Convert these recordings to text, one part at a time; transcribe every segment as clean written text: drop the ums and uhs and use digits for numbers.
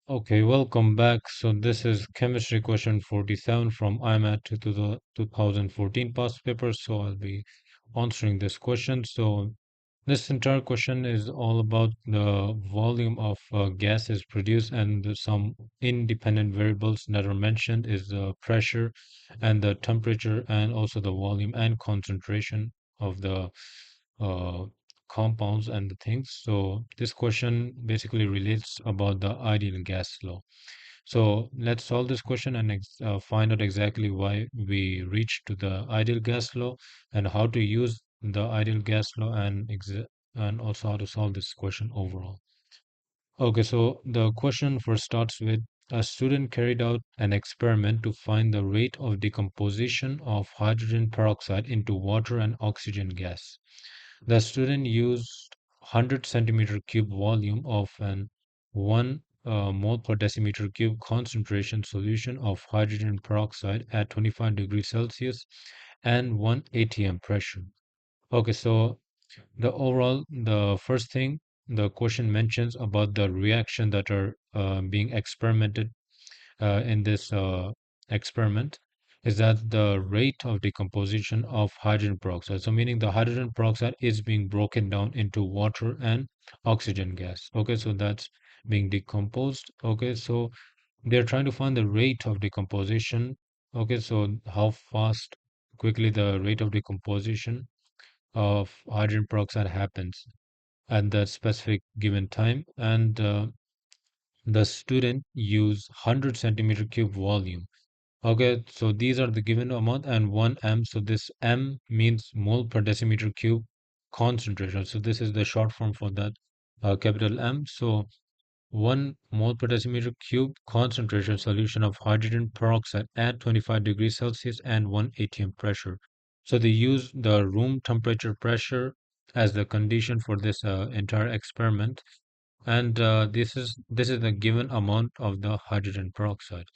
Okay, welcome back. So this is chemistry question 47 from IMAT to the 2014 past paper. So I'll be answering this question. So this entire question is all about the volume of gases produced, and some independent variables that are mentioned is the pressure and the temperature and also the volume and concentration of the uh, compounds and the things. So this question basically relates about the ideal gas law. So let's solve this question and find out exactly why we reach to the ideal gas law and how to use the ideal gas law and also how to solve this question overall. Okay, so the question first starts with a student carried out an experiment to find the rate of decomposition of hydrogen peroxide into water and oxygen gas. The student used 100 centimeter cube volume of an 1 mole per decimeter cube concentration solution of hydrogen peroxide at 25 degrees Celsius and 1 atm pressure. Okay, so the first thing the question mentions about the reaction that are being experimented in this experiment is that the rate of decomposition of hydrogen peroxide. So meaning the hydrogen peroxide is being broken down into water and oxygen gas. Okay, so that's being decomposed. Okay, so they're trying to find the rate of decomposition. Okay, so how fast, quickly the rate of decomposition of hydrogen peroxide happens at that specific given time. And the student use 100 centimeter cube volume. Okay, so these are the given amount and 1 m. So this m means mole per decimeter cube concentration. So this is the short form for that capital M. So 1 mole per decimeter cube concentration solution of hydrogen peroxide at 25 degrees Celsius and 1 atm pressure. So they use the room temperature pressure as the condition for this entire experiment, and this is the given amount of the hydrogen peroxide.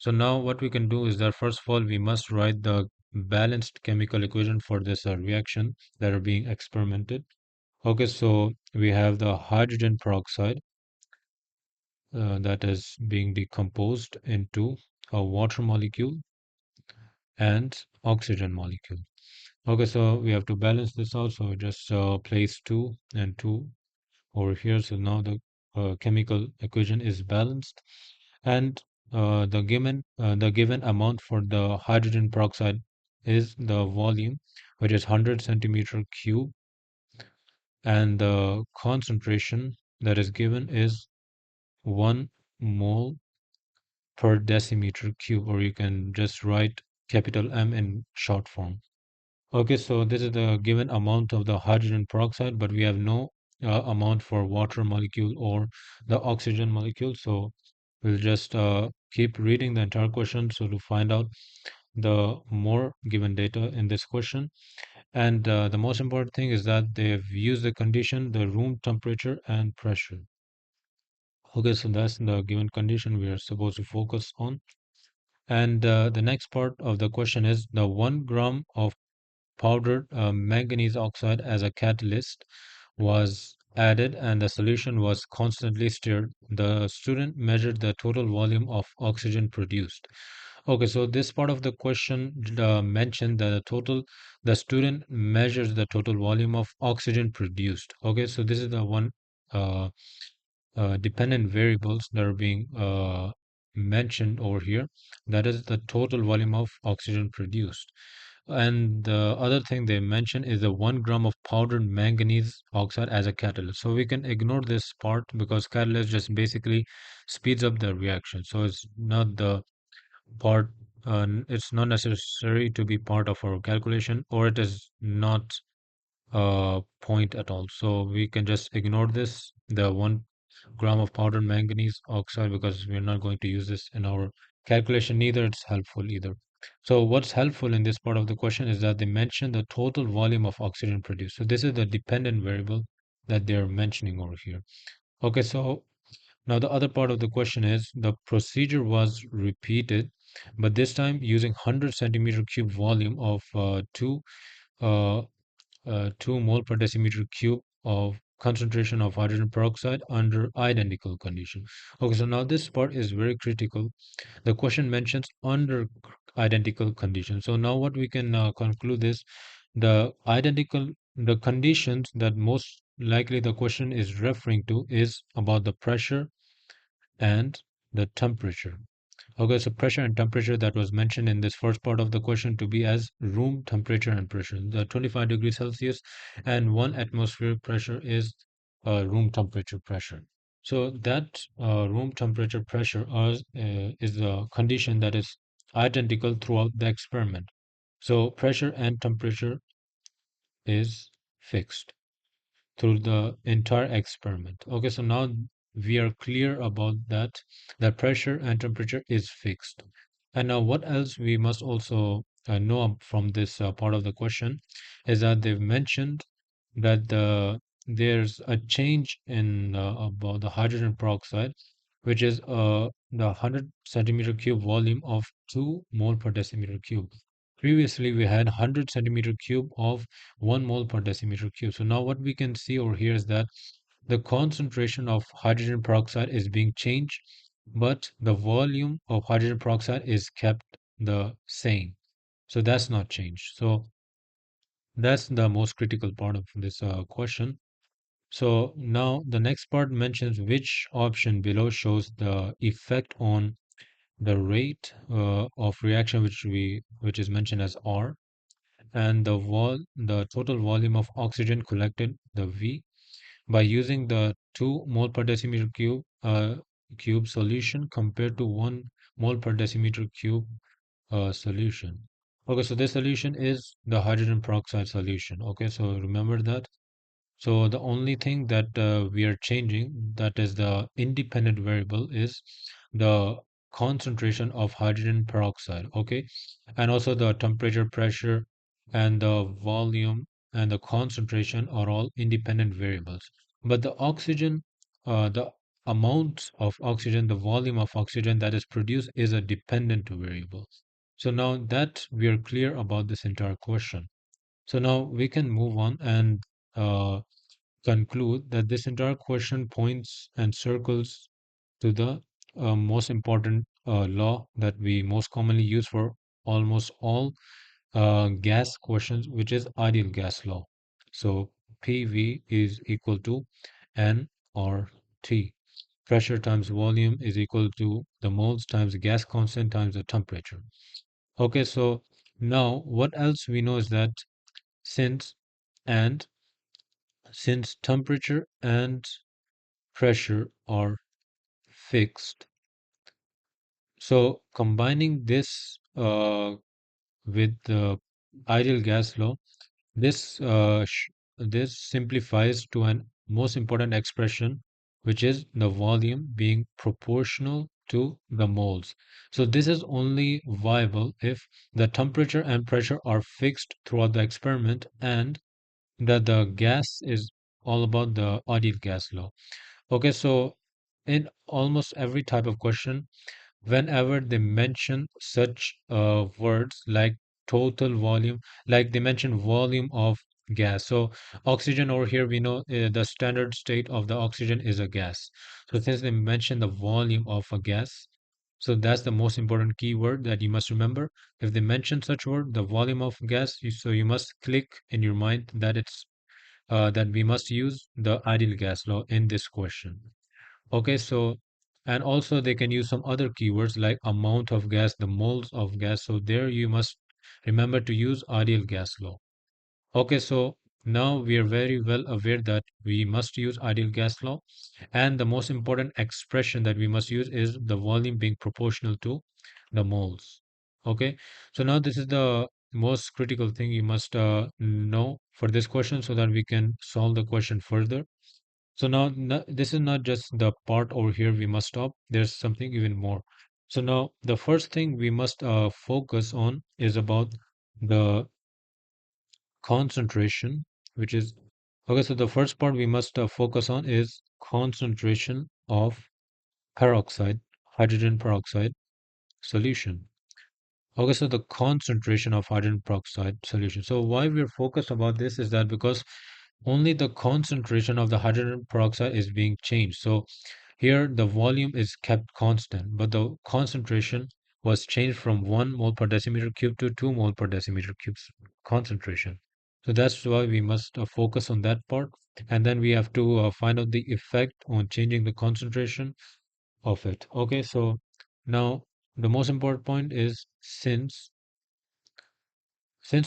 So now what we can do is that first of all we must write the balanced chemical equation for this reaction that are being experimented. Okay, so we have the hydrogen peroxide that is being decomposed into a water molecule and oxygen molecule. Okay, so we have to balance this out, so just place 2 and 2 over here. So now the chemical equation is balanced, and the given amount for the hydrogen peroxide is the volume, which is 100 centimeter cube, and the concentration that is given is 1 mole per decimeter cube, or you can just write capital M in short form. Okay, so this is the given amount of the hydrogen peroxide, but we have no amount for water molecule or the oxygen molecule. So we'll just keep reading the entire question so to find out the more given data in this question. And the most important thing is that they've used the condition, the room temperature and pressure. Okay, so that's the given condition we are supposed to focus on. And the next part of the question is the 1 gram of powdered manganese oxide as a catalyst was added and the solution was constantly stirred. The student measured the total volume of oxygen produced. Okay, so this part of the question mentioned that the student measures the total volume of oxygen produced. Okay, so this is the one uh, dependent variables that are being mentioned over here. That is the total volume of oxygen produced. And the other thing they mention is the 1 gram of powdered manganese oxide as a catalyst. So we can ignore this part because catalyst just basically speeds up the reaction. So it's not the part, it's not necessary to be part of our calculation, or it is not point at all. So we can just ignore this, the 1 gram of powdered manganese oxide, because we're not going to use this in our calculation. Neither it's helpful either. So what's helpful in this part of the question is that they mention the total volume of oxygen produced. So this is the dependent variable that they're mentioning over here. Okay, so now the other part of the question is the procedure was repeated, but this time using 100 centimeter cube volume of uh, 2 mole per decimeter cube of concentration of hydrogen peroxide under identical condition. Okay, so now this part is very critical. The question mentions under identical conditions. So now what we can conclude is the conditions that most likely the question is referring to is about the pressure and the temperature. Okay, so pressure and temperature that was mentioned in this first part of the question to be as room temperature and pressure. The 25 degrees Celsius and 1 atmospheric pressure is room temperature pressure. So that room temperature pressure is the condition that is identical throughout the experiment. So pressure and temperature is fixed through the entire experiment. Okay, so now we are clear about that pressure and temperature is fixed. And now what else we must also know from this part of the question is that they've mentioned that there's a change in about the hydrogen peroxide, which is the 100 centimeter cube volume of 2 mole per decimeter cube. Previously, we had 100 centimeter cube of 1 mole per decimeter cube. So now what we can see over here is that the concentration of hydrogen peroxide is being changed, but the volume of hydrogen peroxide is kept the same. So that's not changed. So that's the most critical part of this question. So now the next part mentions which option below shows the effect on the rate of reaction which is mentioned as R, and the total volume of oxygen collected, the V, by using the 2 mole per decimeter cube solution compared to 1 mole per decimeter cube solution. Okay, so this solution is the hydrogen peroxide solution. Okay, so remember that. So the only thing that we are changing, that is the independent variable, is the concentration of hydrogen peroxide. Okay, and also the temperature, pressure, and the volume and the concentration are all independent variables. But the amount of oxygen, the volume of oxygen that is produced is a dependent variable. So now that we are clear about this entire question. So now we can move on and uh, conclude that this entire question points and circles to the most important law that we most commonly use for almost all gas questions, which is ideal gas law. So PV is equal to nRT. Pressure times volume is equal to the moles times the gas constant times the temperature. Okay, so now what else we know is that since and since temperature and pressure are fixed. So combining this with the ideal gas law, this simplifies to an most important expression, which is the volume being proportional to the moles. So this is only viable if the temperature and pressure are fixed throughout the experiment and that the gas is all about the ideal gas law. Okay, so in almost every type of question, whenever they mention such words like total volume, like they mention volume of gas. So oxygen over here, we know the standard state of the oxygen is a gas. So since they mention the volume of a gas, so that's the most important keyword that you must remember. If they mention such word, the volume of gas, so you must click in your mind that that we must use the ideal gas law in this question. Okay, so and also they can use some other keywords like amount of gas, the moles of gas. So there you must remember to use ideal gas law. Okay, so now we are very well aware that we must use ideal gas law, and the most important expression that we must use is the volume being proportional to the moles. Okay, so now this is the most critical thing you must know for this question so that we can solve the question further. So now this is not just the part over here we must stop. There's something even more. So now the first thing we must focus on is about the concentration, which is okay. So the first part we must focus on is concentration of peroxide, hydrogen peroxide solution. Okay, so the concentration of hydrogen peroxide solution. So why we're focused about this is that because only the concentration of the hydrogen peroxide is being changed. So here the volume is kept constant, but the concentration was changed from 1 mole per decimeter cube to 2 mole per decimeter cube concentration. So that's why we must focus on that part. And then we have to find out the effect on changing the concentration of it. Okay, so now the most important point is since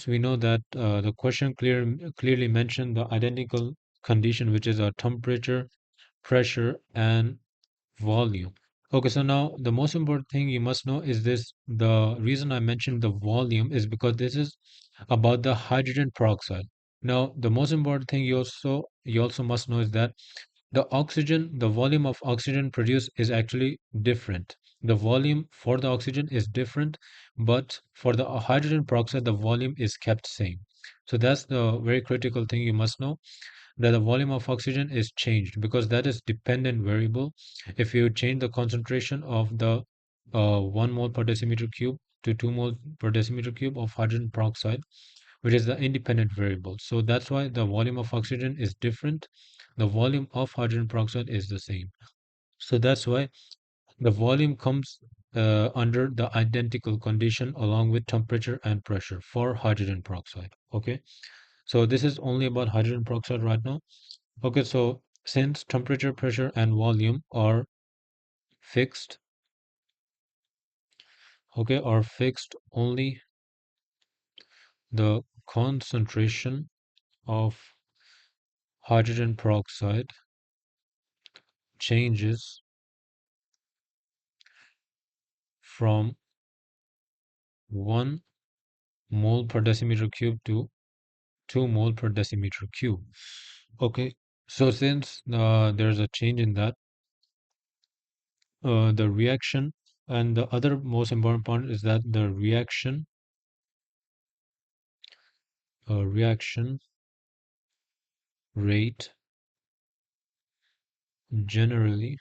we know that the question clearly mentioned the identical condition, which is a temperature, pressure, and volume. Okay, so now the most important thing you must know is this. The reason I mentioned the volume is because this is about the hydrogen peroxide. Now, the most important thing you also must know is that the volume of oxygen produced is actually different. The volume for the oxygen is different, but for the hydrogen peroxide, the volume is kept same. So that's the very critical thing you must know, that the volume of oxygen is changed because that is dependent variable. If you change the concentration of the 1 mole per decimeter cube to 2 mole per decimeter cube of hydrogen peroxide, which is the independent variable. So that's why the volume of oxygen is different. The volume of hydrogen peroxide is the same. So that's why the volume comes under the identical condition along with temperature and pressure for hydrogen peroxide. Okay. So this is only about hydrogen peroxide right now. Okay. So since temperature, pressure, and volume are fixed, okay, are fixed, only the concentration of hydrogen peroxide changes from 1 mole per decimeter cube to 2 mole per decimeter cube. Okay, so since there's a change in that, the reaction, and the other most important point is that the reaction rate generally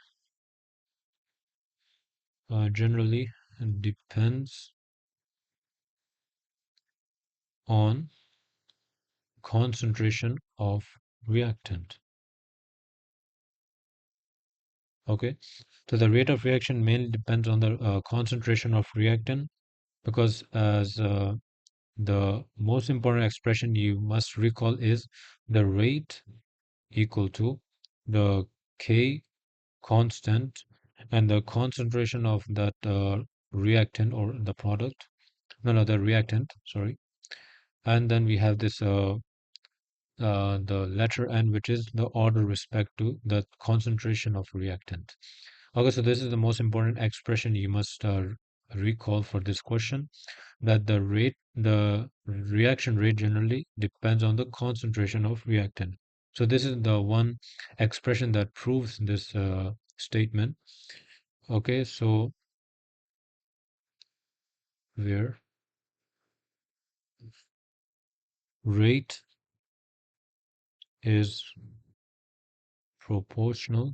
generally depends on concentration of reactant. Okay, so the rate of reaction mainly depends on the concentration of reactant, because as the most important expression you must recall is the rate equal to the K constant and the concentration of that reactant or the product. No, the reactant, sorry. And then we have this the letter N, which is the order respect to the concentration of reactant. Okay, so this is the most important expression you must recall for this question, that the reaction rate generally depends on the concentration of reactant. So this is the one expression that proves this statement. Okay, so where rate is proportional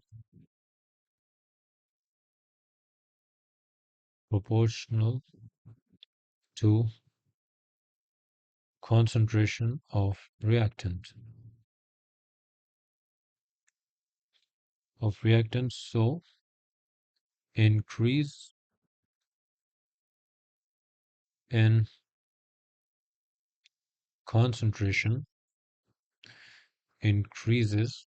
proportional to concentration of reactants. So increase in concentration increases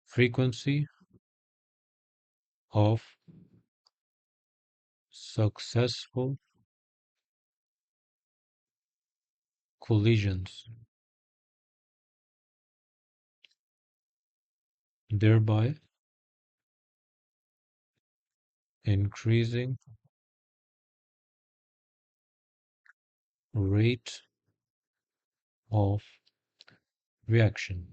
frequency of successful collisions, thereby increasing rate of reaction.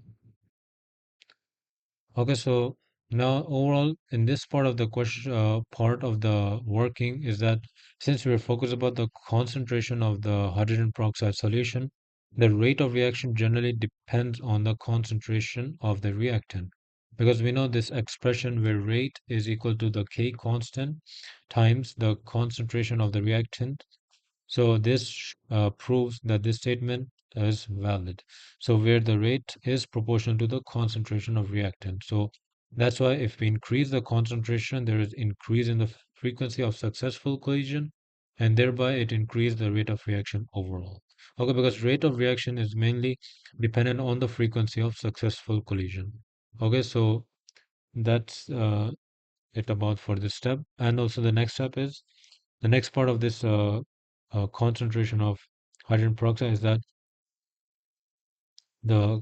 Okay, so now overall in this part of the question, part of the working is that since we're focused about the concentration of the hydrogen peroxide solution, the rate of reaction generally depends on the concentration of the reactant. Because we know this expression where rate is equal to the K constant times the concentration of the reactant. So this proves that this statement is valid. So where the rate is proportional to the concentration of reactant. So that's why if we increase the concentration, there is increase in the frequency of successful collision, and thereby it increase the rate of reaction overall. Okay, because rate of reaction is mainly dependent on the frequency of successful collision. Okay, so that's it about for this step. And also the next step is the next part of this concentration of hydrogen peroxide is that the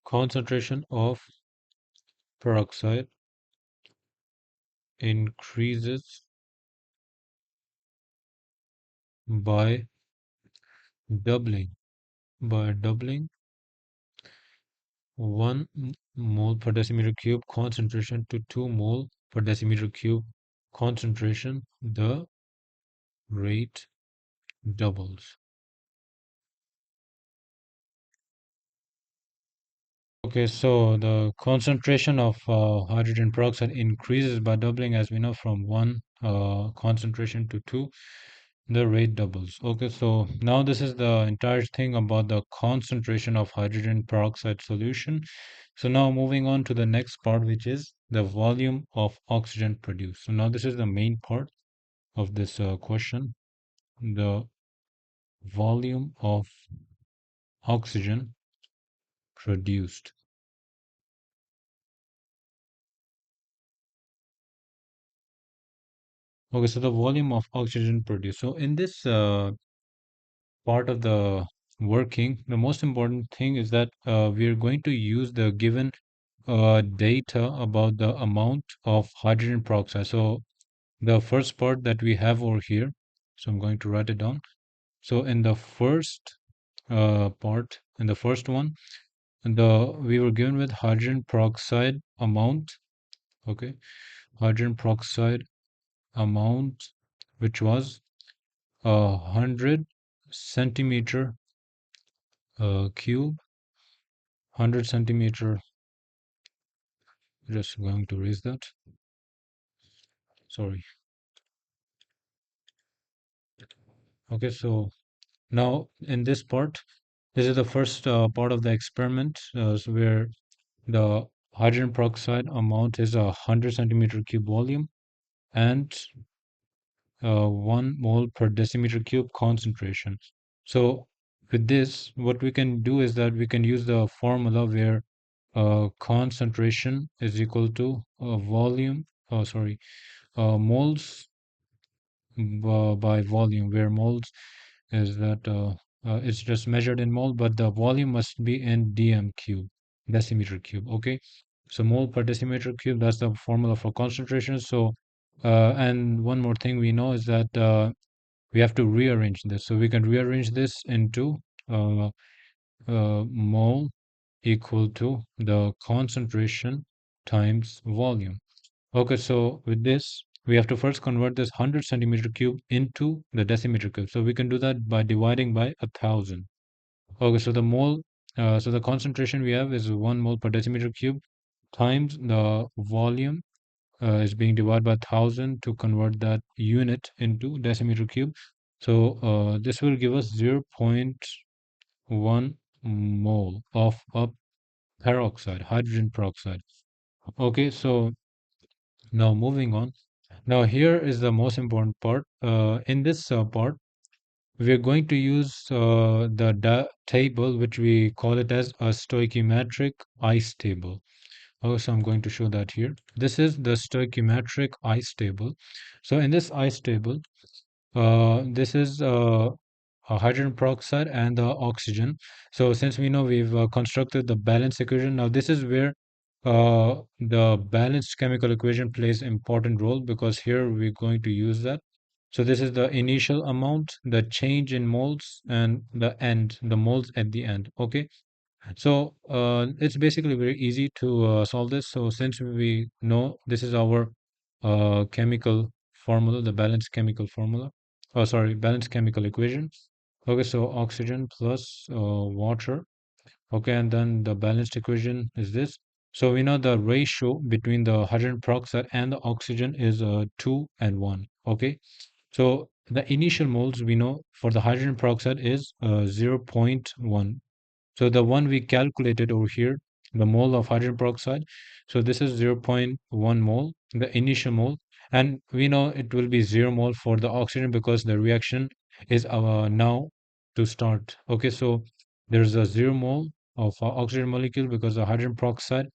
concentration of peroxide increases by doubling by doubling 1 mole per decimeter cube concentration to 2 mole per decimeter cube concentration. The rate doubles. Okay, so the concentration of hydrogen peroxide increases by doubling, as we know, from 1 concentration to 2. The rate doubles. Okay, so now this is the entire thing about the concentration of hydrogen peroxide solution. So now moving on to the next part, which is the volume of oxygen produced. So now this is the main part of this question, the volume of oxygen produced. Okay, so the volume of oxygen produced. So in this part of the working, the most important thing is that we are going to use the given data about the amount of hydrogen peroxide. So the first part that we have over here, so I'm going to write it down. So in the first part, in the first one, we were given with hydrogen peroxide amount, okay, hydrogen peroxide amount, which was 100 centimeter cube, 100 centimeter. Just going to raise that. Sorry. Okay, so now in this part, this is the first part of the experiment, so where the hydrogen peroxide amount is 100 centimeter cube volume and 1 mole per decimeter cube concentration. So with this, what we can do is that we can use the formula where concentration is equal to volume, moles by volume, where moles is that it's just measured in mole, but the volume must be in dm cube, decimeter cube. Okay, so mole per decimeter cube, that's the formula for concentration. So and one more thing we know is that we have to rearrange this. So we can rearrange this into uh, mole equal to the concentration times volume. Okay, so with this, we have to first convert this 100 centimeter cube into the decimeter cube. So we can do that by dividing by 1,000. Okay, so the concentration we have is 1 mole per decimeter cube times the volume is being divided by 1,000 to convert that unit into decimeter cube. So this will give us 0.1 mole of a peroxide, hydrogen peroxide. Okay, so now moving on. Now here is the most important part. In this part, we are going to use the table, which we call it as a stoichiometric ice table. Oh, so I'm going to show that here. This is the stoichiometric ice table. So in this ice table, this is hydrogen peroxide and the oxygen. So since we know we've constructed the balance equation, now this is where the balanced chemical equation plays important role, because here we're going to use that. So this is the initial amount, the change in moles, and the end, the moles at the end. Okay. So it's basically very easy to solve this. So since we know this is our chemical formula, the balanced chemical formula, oh sorry, balanced chemical equation. Okay, so oxygen plus water. Okay, and then the balanced equation is this. So we know the ratio between the hydrogen peroxide and the oxygen is 2 and 1. Okay, so the initial moles we know for the hydrogen peroxide is 0.1. So the one we calculated over here, the mole of hydrogen peroxide, so this is 0.1 mole, the initial mole, and we know it will be 0 mole for the oxygen because the reaction is now to start. Okay, so there's a 0 mole of oxygen molecule because the hydrogen peroxide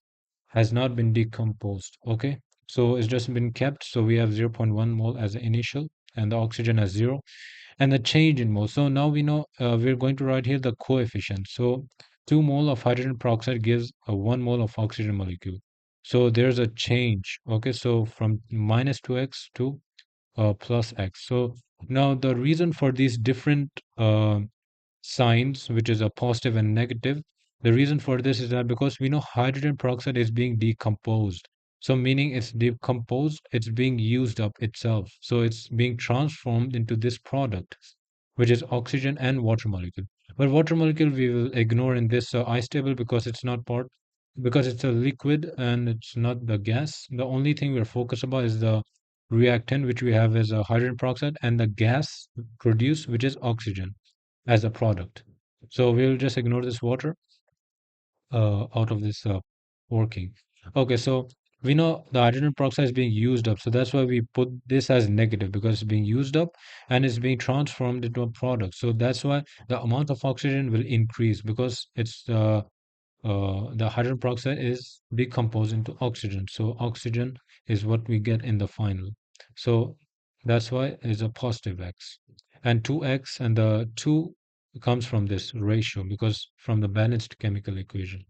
has not been decomposed. Okay, so it's just been kept. So we have 0.1 mole as the initial and the oxygen as 0 and the change in mole. So now we know we're going to write here the coefficient. So 2 mole of hydrogen peroxide gives a 1 mole of oxygen molecule. So there's a change. Okay, so from minus 2x to plus x. So now the reason for these different signs, which is a positive and negative. The reason for this is that because we know hydrogen peroxide is being decomposed. So meaning it's decomposed, it's being used up itself. So it's being transformed into this product, which is oxygen and water molecule. But water molecule we will ignore in this ice table because it's not part, because it's a liquid and it's not the gas. The only thing we're focused about is the reactant, which we have as a hydrogen peroxide, and the gas produced, which is oxygen as a product. So we'll just ignore this water out of this working. Okay, so we know the hydrogen peroxide is being used up. So that's why we put this as negative because it's being used up and it's being transformed into a product. So that's why the amount of oxygen will increase because the hydrogen peroxide is decomposed into oxygen. So oxygen is what we get in the final. So that's why it's a positive x. And 2x and the 2 comes from this ratio because from the balanced chemical equation.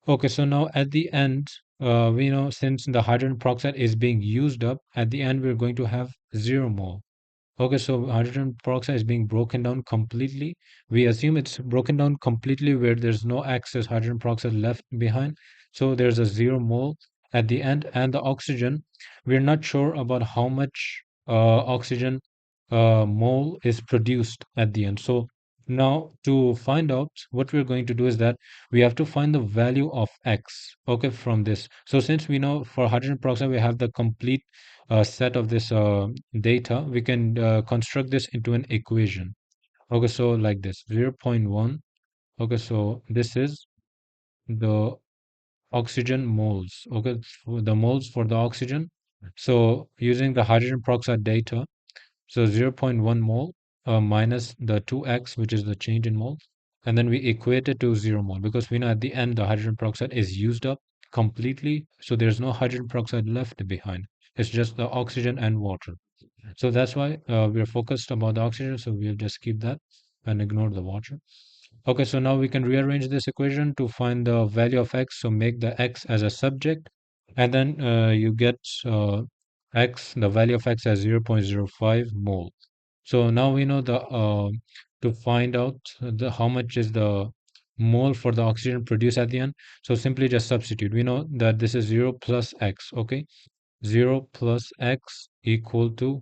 Okay, so now at the end, we know since the hydrogen peroxide is being used up, at the end we're going to have 0 mole. Okay, so hydrogen peroxide is being broken down completely. We assume it's broken down completely where there's no excess hydrogen peroxide left behind. So there's a 0 mole at the end, and the oxygen, we're not sure about how much oxygen mole is produced at the end. So now to find out, what we're going to do is that we have to find the value of X, okay, from this. So since we know for hydrogen peroxide, we have the complete set of this data, we can construct this into an equation. Okay, so like this 0.1. Okay, so this is the oxygen moles. Okay, for the moles for the oxygen. So using the hydrogen peroxide data, so 0.1 mole minus the 2x, which is the change in moles, and then we equate it to 0 mole because we know at the end the hydrogen peroxide is used up completely. So there's no hydrogen peroxide left behind. It's just the oxygen and water. So that's why we're focused about the oxygen. So we'll just keep that and ignore the water. Okay, so now we can rearrange this equation to find the value of x. So make the x as a subject, and then you get x, the value of x as 0.05 mole. So now we know the to find out the how much is the mole for the oxygen produced at the end. So simply just substitute. We know that this is 0 plus x. Okay, 0 plus x equal to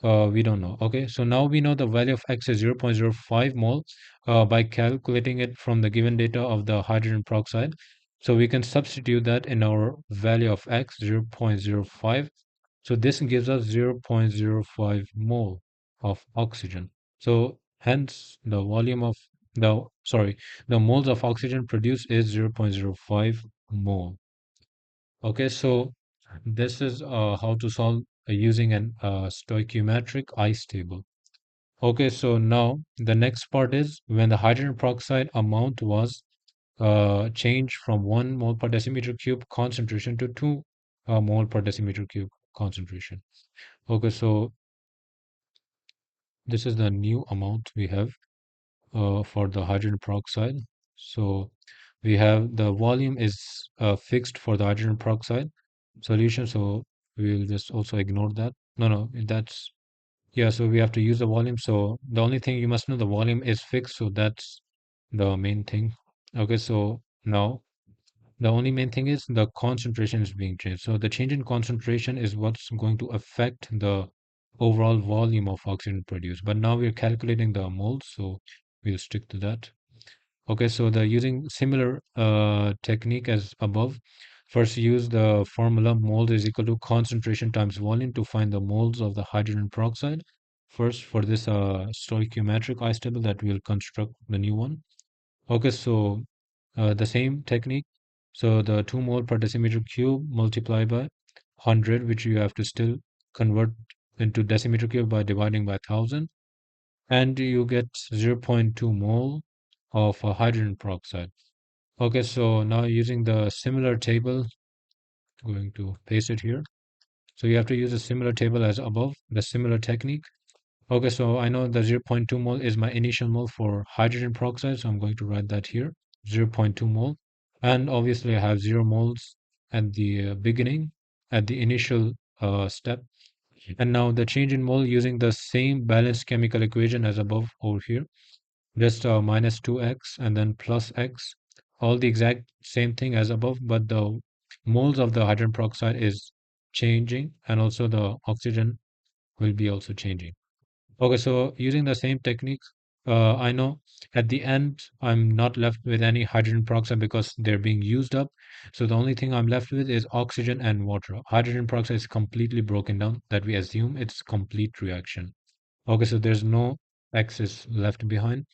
we don't know. Okay, so now we know the value of x is 0.05 mole by calculating it from the given data of the hydrogen peroxide. So we can substitute that in our value of x, 0.05. So this gives us 0.05 mole of oxygen. So hence the volume of the moles of oxygen produced is 0.05 mole. Okay, so this is how to solve using an stoichiometric ice table. Okay, so now the next part is when the hydrogen peroxide amount was changed from 1 mole per decimeter cube concentration to 2 mole per decimeter cube concentration. Okay, so this is the new amount we have for the hydrogen peroxide. So we have the volume is fixed for the hydrogen peroxide solution. So we'll just also ignore that. No, that's yeah. So we have to use the volume. So the only thing you must know, the volume is fixed. So that's the main thing. Okay, so now the only main thing is the concentration is being changed. So the change in concentration is what's going to affect the overall volume of oxygen produced. But now we're calculating the moles, so we'll stick to that. Okay, so the using similar technique as above. First, use the formula moles is equal to concentration times volume to find the moles of the hydrogen peroxide. first for this stoichiometric ice table that we'll construct the new one. Okay, so the same technique. So the 2 mole per decimeter cube multiplied by 100, which you have to still convert into decimeter cube by dividing by 1000, and you get 0.2 mole of hydrogen peroxide. Okay, so now using the similar table, going to paste it here. So you have to use a similar table as above, the similar technique. Okay, so I know the 0.2 mole is my initial mole for hydrogen peroxide, so I'm going to write that here, 0.2 mole. And obviously I have 0 moles at the beginning, at the initial step. And now the change in mole using the same balanced chemical equation as above over here, just minus 2x and then plus x, all the exact same thing as above, but the moles of the hydrogen peroxide is changing, and also the oxygen will be also changing. Okay, so using the same techniques, I know at the end I'm not left with any hydrogen peroxide because they're being used up. So the only thing I'm left with is oxygen and water. Hydrogen peroxide is completely broken down, that we assume it's complete reaction. Okay, so there's no excess left behind.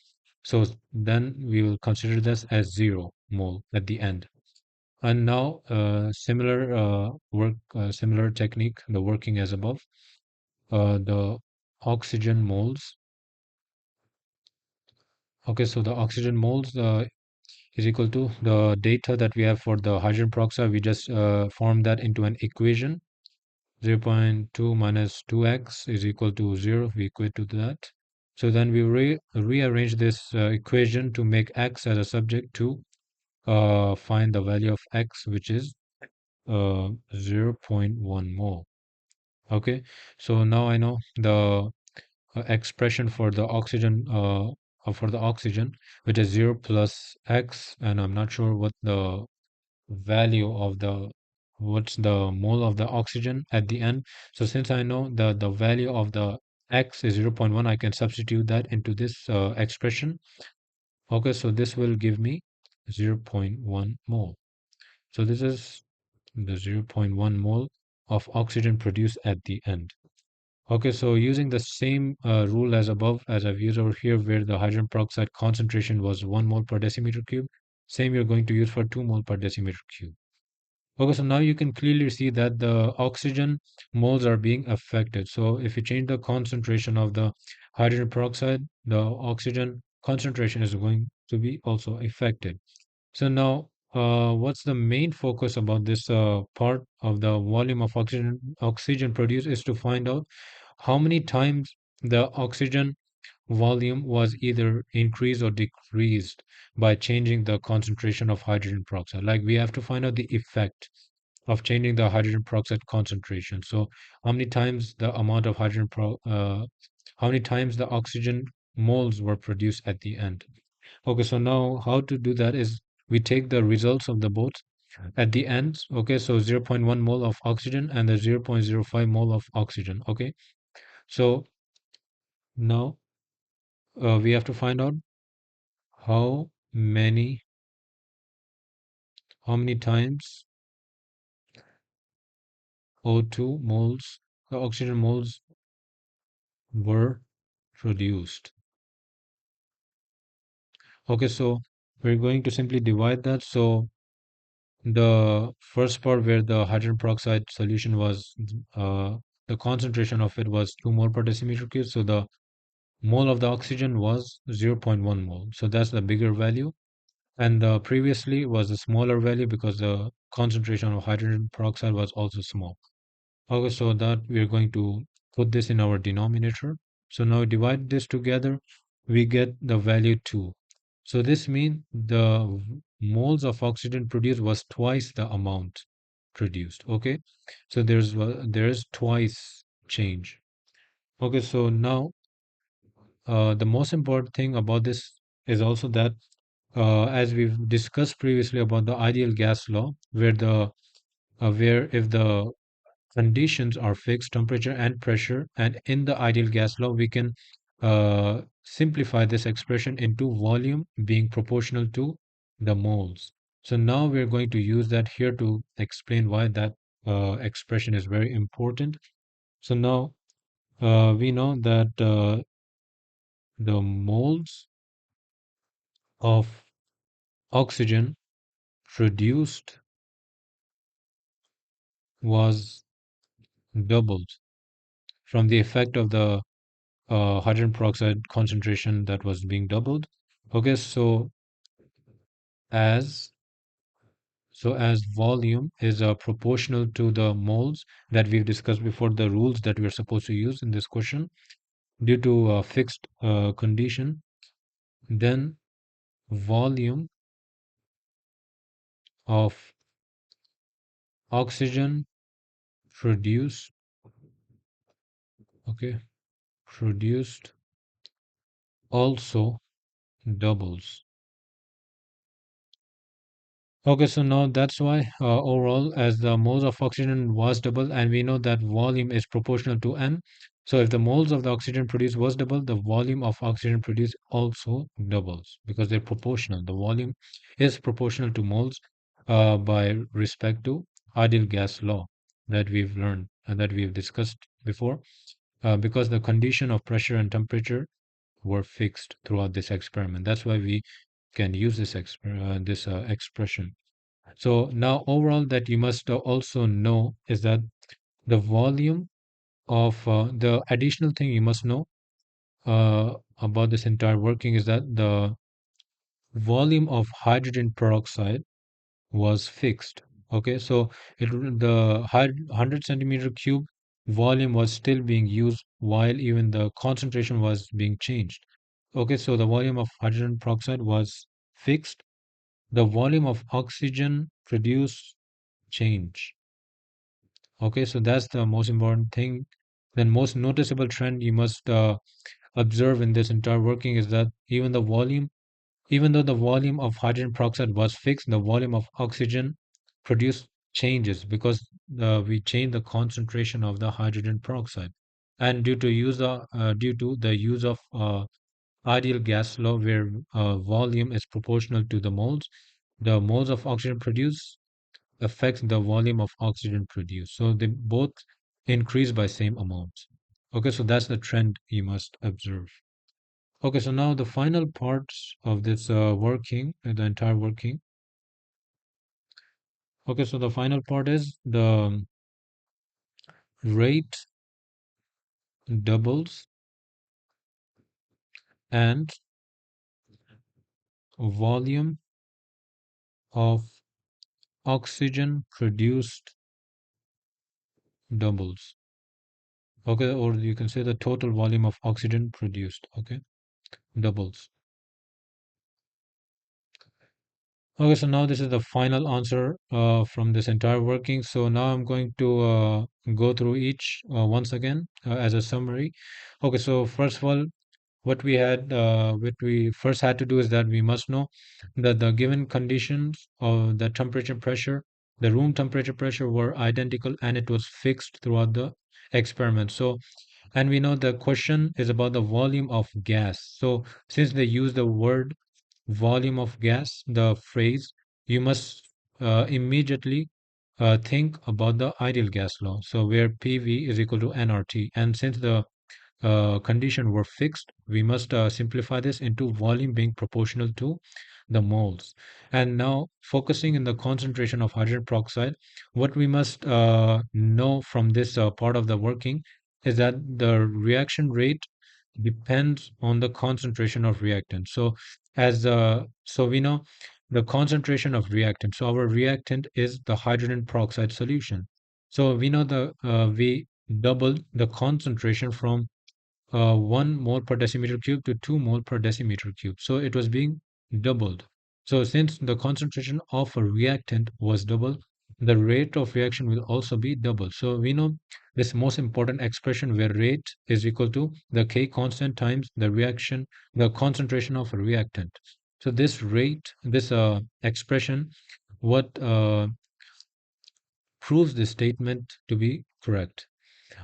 So then we will consider this as 0 mole at the end. And now similar similar technique, the working as above. The oxygen moles. Okay, so the oxygen moles is equal to the data that we have for the hydrogen peroxide. We just form that into an equation. 0.2 minus 2x is equal to 0. We equate to that. So then we rearrange this equation to make x as a subject to find the value of x, which is 0.1 mole. Okay, so now I know the expression for the oxygen, which is 0 plus x, and I'm not sure what the value of what's the mole of the oxygen at the end. So since I know the value of the x is 0.1, I can substitute that into this expression. Okay, so this will give me 0.1 mole. So this is the 0.1 mole of oxygen produced at the end. Okay, so using the same rule as above, as I've used over here, where the hydrogen peroxide concentration was 1 mole per decimeter cube, same you're going to use for 2 mole per decimeter cube. Okay, so now you can clearly see that the oxygen moles are being affected. So if you change the concentration of the hydrogen peroxide, the oxygen concentration is going to be also affected. So now, what's the main focus about this part of the volume of oxygen produced is to find out how many times the oxygen volume was either increased or decreased by changing the concentration of hydrogen peroxide. Like we have to find out the effect of changing the hydrogen peroxide concentration. So how many times the amount of how many times the oxygen moles were produced at the end. Okay, so now how to do that is we take the results of the both at the end. Okay, so 0.1 mole of oxygen and the 0.05 mole of oxygen. Okay, so now we have to find out how many times O2 moles, the oxygen moles were produced. Okay, so we're going to simply divide that. So the first part where the hydrogen peroxide solution was, the concentration of it was 2 mole per decimeter cube. So the mole of the oxygen was 0.1 mole. So that's the bigger value. And previously was a smaller value because the concentration of hydrogen peroxide was also small. Okay, so that we are going to put this in our denominator. So now divide this together, we get the value 2. So this means the moles of oxygen produced was twice the amount produced. Okay, so there's twice change. Okay, so now the most important thing about this is also that as we've discussed previously about the ideal gas law, where if the conditions are fixed, temperature and pressure, and in the ideal gas law we can simplify this expression into volume being proportional to the moles. So now we're going to use that here to explain why that expression is very important. So now we know that the moles of oxygen produced was doubled from the effect of the hydrogen peroxide concentration that was being doubled. Okay, as as volume is proportional to the moles that we've discussed before, the rules that we're supposed to use in this question, due to a fixed condition, then volume of oxygen produced, okay, produced also doubles. Okay, so now that's why overall, as the moles of oxygen was double, and we know that volume is proportional to m. So if the moles of the oxygen produced was double, the volume of oxygen produced also doubles because they're proportional. The volume is proportional to moles by respect to ideal gas law that we've learned and that we've discussed before, because the condition of pressure and temperature were fixed throughout this experiment. That's why we can use this expression. So now overall that you must also know is that the volume of the additional thing you must know about this entire working is that the volume of hydrogen peroxide was fixed. Okay, so the 100 centimeter cube volume was still being used while even the concentration was being changed. Okay, so the volume of hydrogen peroxide was fixed. The volume of oxygen produced change. Okay, so that's the most important thing. The most noticeable trend you must observe in this entire working is that even though the volume of hydrogen peroxide was fixed, the volume of oxygen produced changes because we change the concentration of the hydrogen peroxide. And due to the use of ideal gas law, where volume is proportional to the moles of oxygen produced affects the volume of oxygen produced. So they both increase by same amounts. Okay, so that's the trend you must observe. Okay, so now the final parts of this the entire working. Okay, so the final part is the rate doubles and volume of oxygen produced doubles. Okay, or you can say the total volume of oxygen produced, okay, doubles. Okay, so now this is the final answer from this entire working. So now I'm going to go through each once again as a summary. Okay, so first of all, what we first had to do is that we must know that the given conditions of the temperature pressure, the room temperature pressure were identical and it was fixed throughout the experiment. So, and we know the question is about the volume of gas. So since they use the word volume of gas, the phrase, you must immediately think about the ideal gas law. So where PV is equal to nRT. And since the condition were fixed, we must simplify this into volume being proportional to the moles. And now focusing in the concentration of hydrogen peroxide, what we must know from this part of the working is that the reaction rate depends on the concentration of reactant. So we know the concentration of reactant. So our reactant is the hydrogen peroxide solution. So we know we double the concentration from 1 mole per decimeter cube to 2 mole per decimeter cube. So it was being doubled. So since the concentration of a reactant was double, the rate of reaction will also be double. So we know this most important expression where rate is equal to the K constant times the concentration of a reactant. So this expression, what proves this statement to be correct.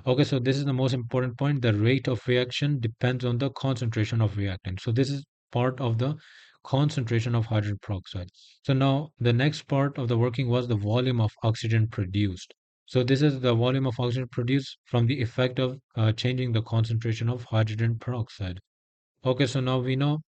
Okay, so this is the most important point. The rate of reaction depends on the concentration of reactant. So this is part of the concentration of hydrogen peroxide. So now the next part of the working was the volume of oxygen produced. So this is the volume of oxygen produced from the effect of changing the concentration of hydrogen peroxide. Okay, so now we know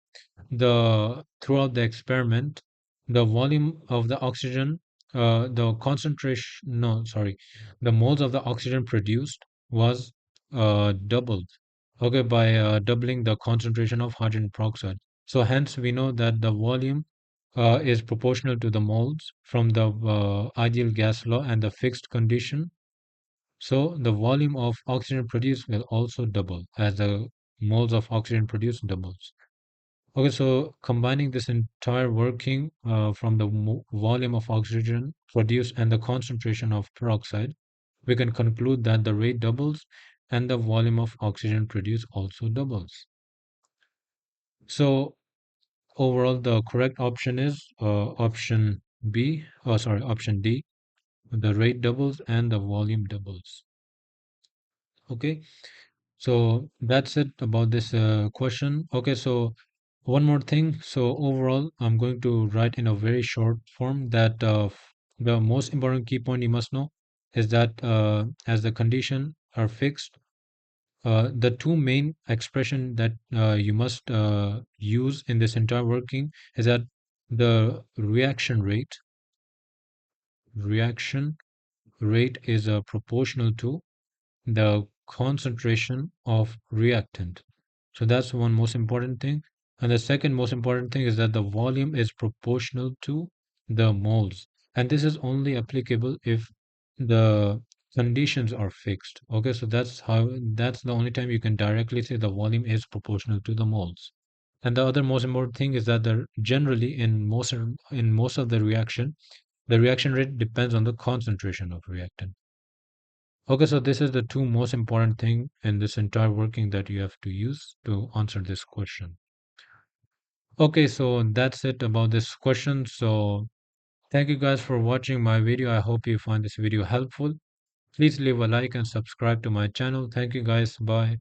the throughout the experiment, the volume of the oxygen, the concentration, no, sorry, the moles of the oxygen produced was doubled. Okay, by doubling the concentration of hydrogen peroxide. So hence we know that the volume is proportional to the moles from the ideal gas law and the fixed condition. So the volume of oxygen produced will also double as the moles of oxygen produced doubles. Okay, so combining this entire working from the volume of oxygen produced and the concentration of peroxide, we can conclude that the rate doubles and the volume of oxygen produced also doubles. So overall, the correct option is option B, sorry, option D. The rate doubles and the volume doubles. Okay, so that's it about this question. Okay, so one more thing. So overall, I'm going to write in a very short form that the most important key point you must know is that as the condition are fixed, the two main expression that you must use in this entire working is that the reaction rate is proportional to the concentration of reactant. So that's one most important thing. And the second most important thing is that the volume is proportional to the moles. And this is only applicable if the conditions are fixed. Okay, so that's the only time you can directly say the volume is proportional to the moles. And the other most important thing is that generally in most of the reaction rate depends on the concentration of reactant. Okay, so this is the two most important thing in this entire working that you have to use to answer this question. Okay, so that's it about this question. So thank you guys for watching my video. I hope you find this video helpful. Please leave a like and subscribe to my channel. Thank you guys. Bye.